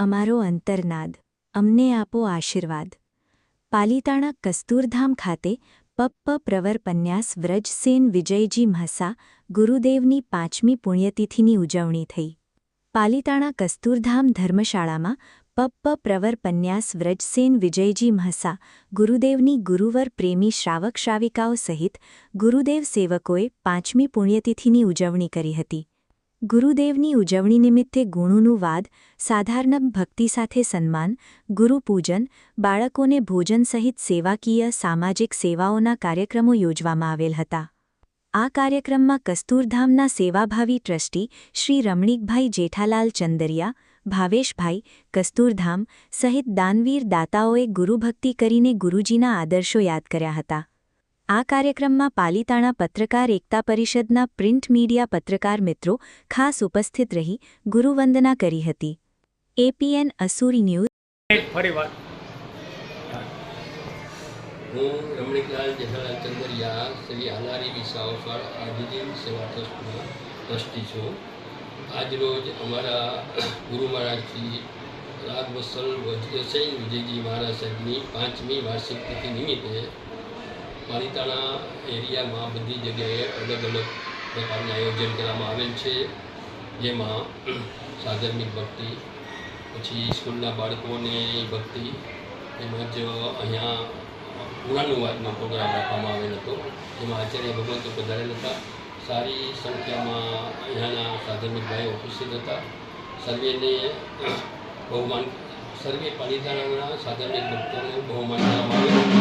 અમારો અંતરનાદ, અમને આપો આશીર્વાદ. પાલિતાણા કસ્તુરધામ ખાતે પપ્પ પ્રવર પન્યાસ વ્રજસેન વિજયજી મહસા ગુરુદેવની 5મી પુણ્યતિથિની ઉજવણી થઈ. પાલિતાણા કસ્તુરધામ ધર્મશાળામાં પપ્પ પ્રવર પન્યાસ વ્રજસેન વિજયજી મહસા ગુરુદેવની ગુરુવર પ્રેમી શ્રાવક શ્રાવિકાઓ સહિત ગુરુદેવ સેવકોએ 5મી પુણ્યતિથિની ઉજવણી કરી હતી. ગુરુદેવની ઉજવણી નિમિત્તે ગુણોનું વાદ, સાધારણ ભક્તિ સાથે સન્માન, ગુરુપૂજન, બાળકોને ભોજન સહિત સેવાકીય સામાજિક સેવાઓના કાર્યક્રમો યોજવામાં આવેલ હતા. આ કાર્યક્રમમાં કસ્તુરધામના સેવાભાવી ટ્રસ્ટી શ્રી રમણીકભાઈ જેઠાલાલ ચંદરિયા, ભાવેશભાઈ, કસ્તુરધામ સહિત દાનવીર દાતાઓએ ગુરુભક્તિ કરીને ગુરુજીના આદર્શો યાદ કર્યા હતા. આ કાર્યક્રમમાં પાલિતાણા પત્રકાર એકતા પરિષદના પ્રિન્ટ મીડિયા પત્રકાર મિત્રો ખાસ ઉપસ્થિત રહી ગુરુવંદના કરી હતી. એપીએન અસુરી ન્યૂઝ. હું રમણીકલાલ જેઠાલાલ ચંદરિયા શ્રી હાલારી વિસાવફળ આદિજીવ સેવા ટ્રસ્ટના ટ્રસ્ટી છું. આજરોજ અમારા ગુરુ મહારાજ શ્રી રાજવત્સલ વજ્રસેન વિજયજી મહારાજ સાહેબની 5મી વાર્ષિક તિથિ નિમિત્તે પાલિતાણા એરિયામાં બધી જગ્યાએ અલગ અલગ પ્રકારના આયોજન કરવામાં આવેલ છે. જેમાં સાધર્મિક ભક્તિ, પછી સ્કૂલના બાળકોની ભક્તિ, તેમજ અહીંયા પુરાણુવાદનો પ્રોગ્રામ રાખવામાં આવેલ હતો. જેમાં આચાર્ય ભગવંતો પધારેલ હતા. સારી સંખ્યામાં અહીંયાના સાધર્મિક ભાઈઓ ઉપસ્થિત હતા. સર્વેને બહુમાન, સર્વે પાલિતાણાના સાધર્મિક ભક્તોનું બહુમાન કરવામાં આવેલું.